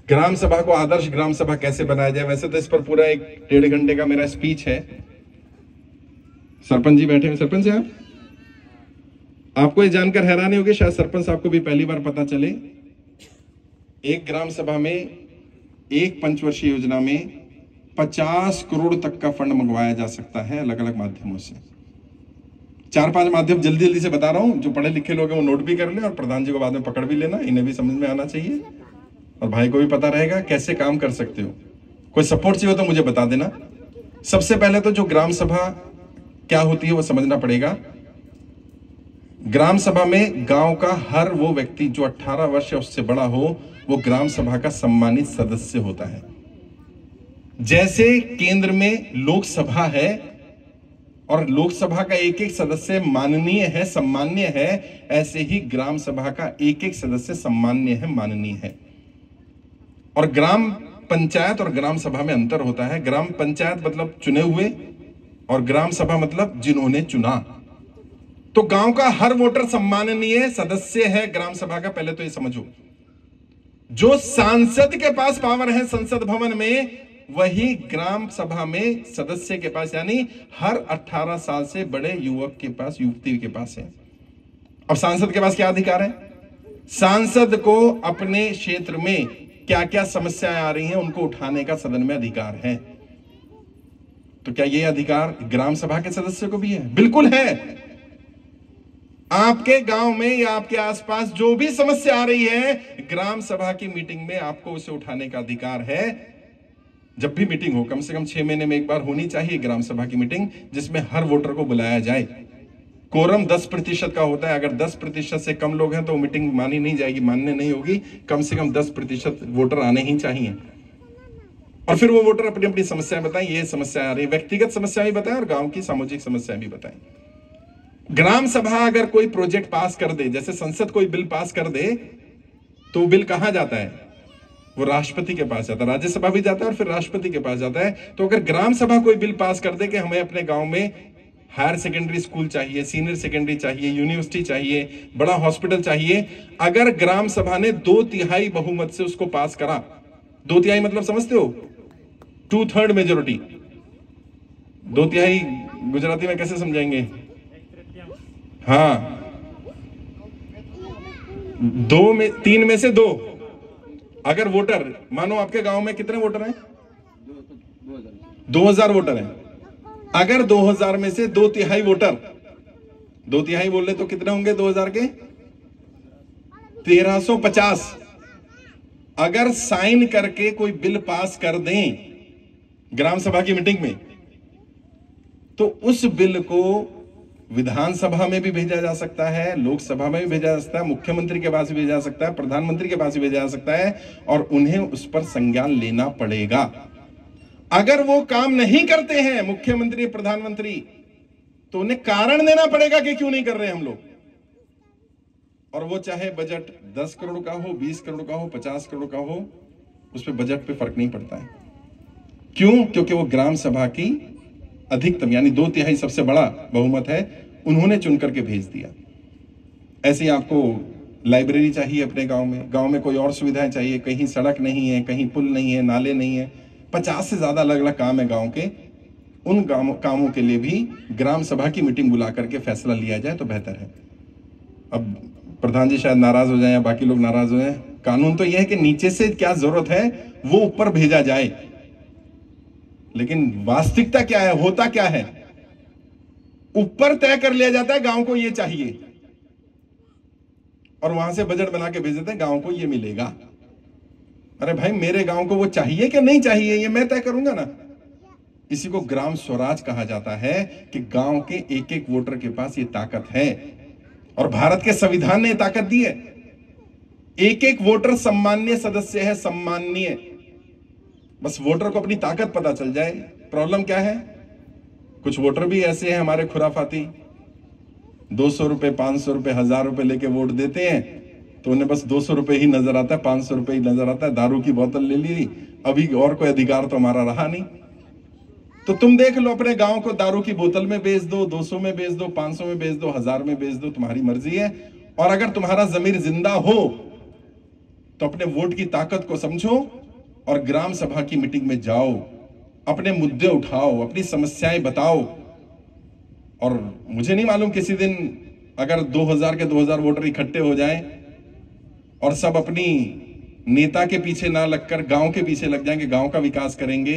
ग्राम सभा को आदर्श ग्राम सभा कैसे बनाया जाए। वैसे तो इस पर पूरा 1-1.5 घंटे का मेरा स्पीच है। सरपंच जी बैठे हैं। सरपंच साहब, आपको ये जानकर हैरानी होगी, शायद सरपंच साहब को भी पहली बार पता चले, एक ग्राम सभा में एक पंचवर्षीय योजना में 50 करोड़ तक का फंड मंगवाया जा सकता है अलग अलग माध्यमों से। 4-5 माध्यम जल्दी जल्दी से बता रहा हूं, जो पढ़े लिखे लोग हैं वो नोट भी कर लें और प्रधान जी को बाद में पकड़ भी लेना, इन्हें भी समझ में आना चाहिए और भाई को भी पता रहेगा कैसे काम कर सकते हो। कोई सपोर्ट चाहिए हो तो मुझे बता देना। सबसे पहले तो जो ग्राम सभा क्या होती है वो समझना पड़ेगा। ग्राम सभा में गांव का हर वो व्यक्ति जो 18 वर्ष या उससे बड़ा हो वो ग्राम सभा का सम्मानित सदस्य होता है। जैसे केंद्र में लोकसभा है और लोकसभा का एक एक सदस्य माननीय है, सम्मान्य है, ऐसे ही ग्राम सभा का एक एक सदस्य सम्मान्य है, माननीय है। और ग्राम पंचायत और ग्राम सभा में अंतर होता है। ग्राम पंचायत मतलब चुने हुए और ग्राम सभा मतलब जिन्होंने चुना। तो गांव का हर वोटर सम्माननीय सदस्य है ग्राम सभा का, पहले तो ये समझो। जो सांसद के पास पावर है संसद भवन में, वही ग्राम सभा में सदस्य के पास, यानी हर 18 साल से बड़े युवक के पास, युवती के पास है। अब सांसद के पास क्या अधिकार है? सांसद को अपने क्षेत्र में क्या क्या समस्याएं आ रही हैं उनको उठाने का सदन में अधिकार है। तो क्या यह अधिकार ग्राम सभा के सदस्य को भी है? बिल्कुल है। आपके गांव में या आपके आसपास जो भी समस्या आ रही है, ग्राम सभा की मीटिंग में आपको उसे उठाने का अधिकार है। जब भी मीटिंग हो, कम से कम 6 महीने में एक बार होनी चाहिए ग्राम सभा की मीटिंग, जिसमें हर वोटर को बुलाया जाए। कोरम 10% का होता है। अगर 10% से कम लोग हैं तो मीटिंग मानी नहीं जाएगी, मान्य नहीं होगी। कम से कम 10% वोटर आने ही चाहिए और फिर वो वोटर अपनी अपनी समस्याएं बताएं, ये समस्या आ रही है, व्यक्तिगत समस्या भी बताएं और गांव की सामाजिक समस्या भी बताएं। ग्राम सभा अगर कोई प्रोजेक्ट पास कर दे, जैसे संसद कोई बिल पास कर दे, तो बिल कहां जाता है? वो राष्ट्रपति के पास जाता है, राज्यसभा भी जाता है और फिर राष्ट्रपति के पास जाता है। तो अगर ग्राम सभा कोई बिल पास कर दे कि हमें अपने गांव में हायर सेकेंडरी स्कूल चाहिए, सीनियर सेकेंडरी चाहिए, यूनिवर्सिटी चाहिए, बड़ा हॉस्पिटल चाहिए, अगर ग्राम सभा ने 2/3 बहुमत से उसको पास करा, 2/3 मतलब समझते हो? 2/3 मेजोरिटी। 2/3 गुजराती में कैसे समझाएंगे? हाँ, 3 में से 2 अगर वोटर, मानो आपके गांव में कितने वोटर हैं? 2000 वोटर हैं। अगर 2000 में से 2/3 वोटर, 2/3 बोल रहे तो कितने होंगे 2000 के? 1350 अगर साइन करके कोई बिल पास कर दें ग्राम सभा की मीटिंग में, तो उस बिल को विधानसभा में भी भेजा जा सकता है, लोकसभा में भी भेजा जा सकता है, मुख्यमंत्री के पास भी भेजा जा सकता है, प्रधानमंत्री के पास भी भेजा जा सकता है और उन्हें उस पर संज्ञान लेना पड़ेगा। अगर वो काम नहीं करते हैं मुख्यमंत्री, प्रधानमंत्री, तो उन्हें कारण देना पड़ेगा कि क्यों नहीं कर रहे हम लोग। और वो चाहे बजट 10 करोड़ का हो, 20 करोड़ का हो, 50 करोड़ का हो, उस पर बजट पे फर्क नहीं पड़ता है। क्यों? क्योंकि वो ग्राम सभा की अधिकतम यानी 2/3 सबसे बड़ा बहुमत है, उन्होंने चुन करके भेज दिया। ऐसे ही आपको लाइब्रेरी चाहिए अपने गांव में कोई और सुविधाएं चाहिए, कहीं सड़क नहीं है, कहीं पुल नहीं है, नाले नहीं है, 50 से ज्यादा अलग अलग काम है गांव के। उन कामों के लिए भी ग्राम सभा की मीटिंग बुला करके फैसला लिया जाए तो बेहतर है। अब प्रधान जी शायद नाराज हो जाए या बाकी लोग नाराज हो जाए। कानून तो यह है कि नीचे से क्या जरूरत है वो ऊपर भेजा जाए, लेकिन वास्तविकता क्या है, होता क्या है? ऊपर तय कर लिया जाता है गांव को ये चाहिए और वहां से बजट बना के भेज देते हैं गांव को ये मिलेगा। अरे भाई, मेरे गांव को वो चाहिए कि नहीं चाहिए ये मैं तय करूंगा ना। इसी को ग्राम स्वराज कहा जाता है कि गांव के एक एक वोटर के पास ये ताकत है और भारत के संविधान ने ताकत दी है। एक एक वोटर सम्मान्य सदस्य है, सम्माननीय। बस वोटर को अपनी ताकत पता चल जाए। प्रॉब्लम क्या है? कुछ वोटर भी ऐसे हैं हमारे खुराफाती, 200 रुपए, 500 रुपए, 1000 रुपए लेके वोट देते हैं तो उन्हें बस 200 रुपए ही नजर आता है, 500 रुपए ही नजर आता है। दारू की बोतल ले ली, अभी और कोई अधिकार तो हमारा रहा नहीं। तो तुम देख लो, अपने गांव को दारू की बोतल में बेच दो, 200 में बेच दो, 500 में बेच दो, 1000 में बेच दो, तुम्हारी मर्जी है। और अगर तुम्हारा जमीर जिंदा हो तो अपने वोट की ताकत को समझो और ग्राम सभा की मीटिंग में जाओ, अपने मुद्दे उठाओ, अपनी समस्याएं बताओ। और मुझे नहीं मालूम किसी दिन अगर 2000 के 2000 वोटर इकट्ठे हो जाएं और सब अपनी नेता के पीछे ना लगकर गांव के पीछे लग जाएंगे, गांव का विकास करेंगे,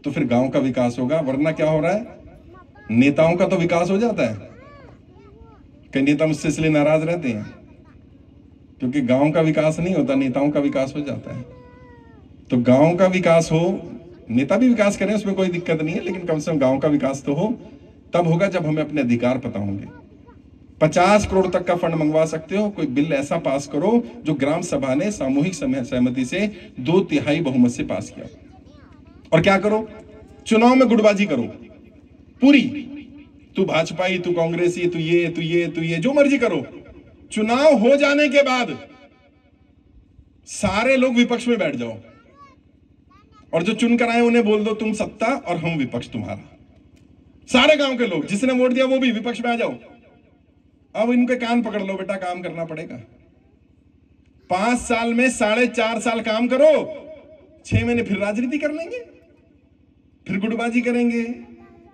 तो फिर गांव का विकास होगा। वरना क्या हो रहा है, नेताओं का तो विकास हो जाता है। कई नेता मुझसे इसलिए नाराज रहते हैं क्योंकि गांव का विकास नहीं होता, नेताओं का विकास हो जाता है। तो गांव का विकास हो, नेता भी विकास करें, उसमें कोई दिक्कत नहीं है, लेकिन कम से कम गांव का विकास तो हो। तब होगा जब हमें अपने अधिकार पता होंगे। 50 करोड़ तक का फंड मंगवा सकते हो, कोई बिल ऐसा पास करो जो ग्राम सभा ने सामूहिक सहमति से 2/3 बहुमत से पास किया। और क्या करो, चुनाव में गुटबाजी करो पूरी, तू भाजपाई, तू कांग्रेसी, तू ये जो मर्जी करो। चुनाव हो जाने के बाद सारे लोग विपक्ष में बैठ जाओ और जो चुनकर आए उन्हें बोल दो तुम सत्ता और हम विपक्ष तुम्हारा। सारे गांव के लोग जिसने वोट दिया वो भी विपक्ष में आ जाओ। अब इनके कान पकड़ लो, बेटा काम करना पड़ेगा। 5 साल में 4.5 साल काम करो, 6 महीने फिर राजनीति कर लेंगे, फिर गुटबाजी करेंगे,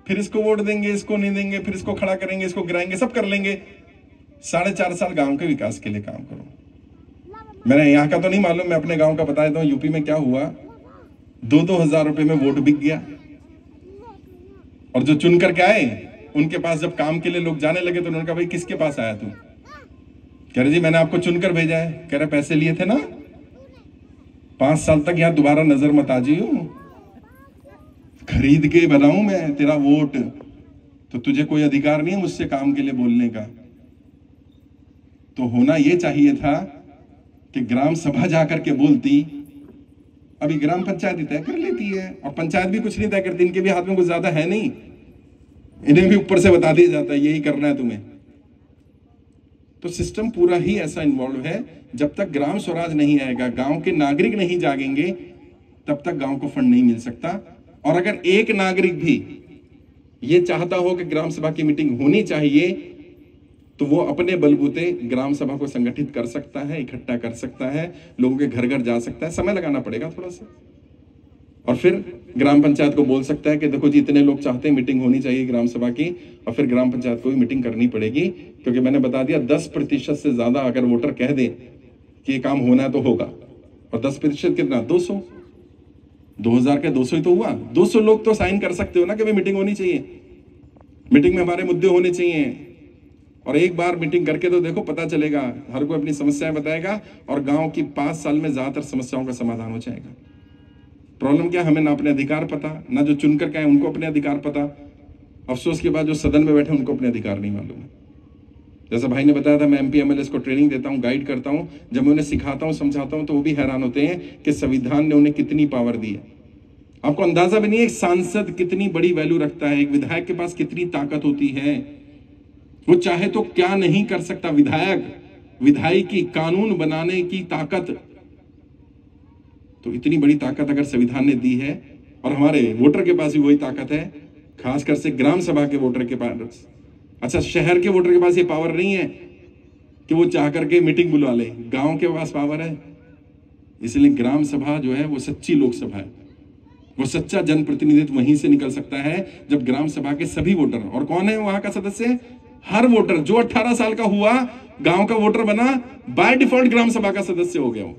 फिर इसको वोट देंगे, इसको नहीं देंगे, फिर इसको खड़ा करेंगे, इसको गिराएंगे, सब कर लेंगे। 4.5 साल गांव के विकास के लिए काम करो। मैंने यहां का तो नहीं मालूम, मैं अपने गांव का बता देता हूं। यूपी में क्या हुआ, 2-2 हजार रुपए में वोट बिक गया। और जो चुन करके आए उनके पास जब काम के लिए लोग जाने लगे तो उन्होंने कहा भाई किसके पास आया तू? कह रहे जी मैंने आपको चुनकर भेजा है। कह रहे पैसे लिए थे ना, 5 साल तक यहां दोबारा नजर मत आ जाइयो, खरीद के बनाऊं मैं तेरा वोट, तो तुझे कोई अधिकार नहीं है मुझसे काम के लिए बोलने का। तो होना यह चाहिए था कि ग्राम सभा जाकर के बोलती। अभी ग्राम पंचायत ही तय कर लेती है, और पंचायत भी कुछ नहीं तय करती, इनके भी हाथ में कुछ ज्यादा है नहीं, इन्हें भी ऊपर से बता दिया जाता है यही करना है तुम्हें। तो सिस्टम पूरा ही ऐसा इन्वॉल्व है। जब तक ग्राम स्वराज नहीं आएगा, गांव के नागरिक नहीं जागेंगे, तब तक गांव को फंड नहीं मिल सकता। और अगर एक नागरिक भी ये चाहता हो कि ग्राम सभा की मीटिंग होनी चाहिए, तो वो अपने बलबूते ग्राम सभा को संगठित कर सकता है, इकट्ठा कर सकता है, लोगों के घर घर जा सकता है। समय लगाना पड़ेगा थोड़ा सा, और फिर ग्राम पंचायत को बोल सकता है कि देखो जी इतने लोग चाहते हैं मीटिंग होनी चाहिए ग्राम सभा की, और फिर ग्राम पंचायत को भी मीटिंग करनी पड़ेगी। क्योंकि मैंने बता दिया 10% से ज्यादा अगर वोटर कह दे कि ये काम होना है तो होगा। और 10% कितना, 200, 2000 के 200 ही तो हुआ। 200 लोग तो साइन कर सकते हो ना कि भाई मीटिंग होनी चाहिए, मीटिंग में हमारे मुद्दे होने चाहिए। और एक बार मीटिंग करके तो देखो, पता चलेगा, हर कोई अपनी समस्याएं बताएगा और गांव की 5 साल में ज्यादातर समस्याओं का समाधान हो जाएगा। प्रॉब्लम क्या, हमें ना अपने अधिकार पता, ना जो चुनकर के आए उनको अपने अधिकार पता। अफसोस के बाद जो सदन में बैठे उनको अपने अधिकार नहीं मालूम है। जैसा भाई ने बताया था, मैं MP MLA को ट्रेनिंग देता हूँ, गाइड करता हूँ। जब मैं उन्हें सिखाता हूँ, समझाता हूँ, तो वो भी हैरान होते हैं कि संविधान ने उन्हें कितनी पावर दी है। आपको अंदाजा भी नहीं है एक सांसद कितनी बड़ी वैल्यू रखता है, एक विधायक के पास कितनी ताकत होती है। वो चाहे तो क्या नहीं कर सकता। विधायक, विधायिकी, कानून बनाने की ताकत, तो इतनी बड़ी ताकत अगर संविधान ने दी है, और हमारे वोटर के पास भी वही ताकत है, खासकर से ग्राम सभा के वोटर के पास। अच्छा, शहर के वोटर के पास ये पावर नहीं है कि वो चाह करके मीटिंग बुलवा ले, गांव के पास पावर है। इसलिए ग्राम सभा जो है वो सच्ची लोकसभा है, वो सच्चा जनप्रतिनिधित्व वहीं से निकल सकता है जब ग्राम सभा के सभी वोटर, और कौन है वहां का सदस्य, हर वोटर जो 18 साल का हुआ, गांव का वोटर बना, बाय डिफॉल्ट ग्राम सभा का सदस्य हो गया, वो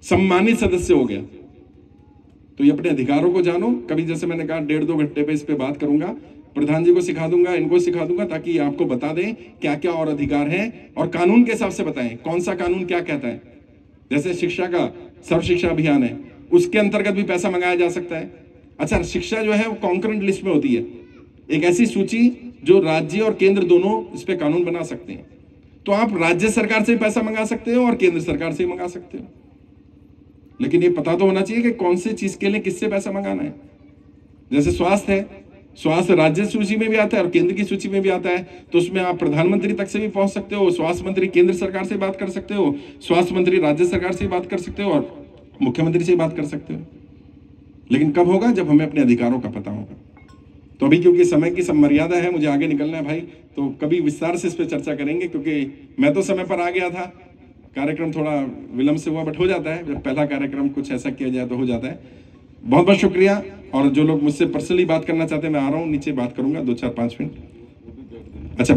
सम्मानित सदस्य हो गया। तो ये अपने अधिकारों को जानो। कभी जैसे मैंने कहा 1.5-2 घंटे पे इस पे बात करूंगा, प्रधान जी को सिखा दूंगा, इनको सिखा दूंगा, ताकि आपको बता दें क्या क्या और अधिकार हैं, और कानून के हिसाब से बताएं कौन सा कानून क्या कहता है। जैसे शिक्षा का सर्व शिक्षा अभियान है, उसके अंतर्गत भी पैसा मंगाया जा सकता है। अच्छा, शिक्षा जो है वो कॉन्करेंट लिस्ट में होती है, एक ऐसी सूची जो राज्य और केंद्र दोनों इस पे कानून बना सकते हैं। तो आप राज्य सरकार से भी पैसा मंगा सकते हो और केंद्र सरकार से भी मंगा सकते हो, लेकिन ये पता तो होना चाहिए कि कौन सी चीज के लिए किससे पैसा मंगाना है। जैसे स्वास्थ्य है, स्वास्थ्य राज्य सूची में भी आता है और केंद्र की सूची में भी आता है, तो उसमें आप प्रधानमंत्री तक से भी पहुंच सकते हो, स्वास्थ्य मंत्री केंद्र सरकार से बात कर सकते हो, स्वास्थ्य मंत्री राज्य सरकार से बात कर सकते हो, और मुख्यमंत्री से बात कर सकते हो। लेकिन कब होगा, जब हमें अपने अधिकारों का पता होगा। तो अभी क्योंकि समय की सब मर्यादा है, मुझे आगे निकलना है भाई, तो कभी विस्तार से इस पर चर्चा करेंगे, क्योंकि मैं तो समय पर आ गया था कार्यक्रम थोड़ा विलंब से हुआ, बट हो जाता है, जब पहला कार्यक्रम कुछ ऐसा किया जाए तो हो जाता है। बहुत बहुत शुक्रिया। और जो लोग मुझसे पर्सनली बात करना चाहते हैं, मैं आ रहा हूँ नीचे, बात करूंगा 2-4-5 मिनट। अच्छा,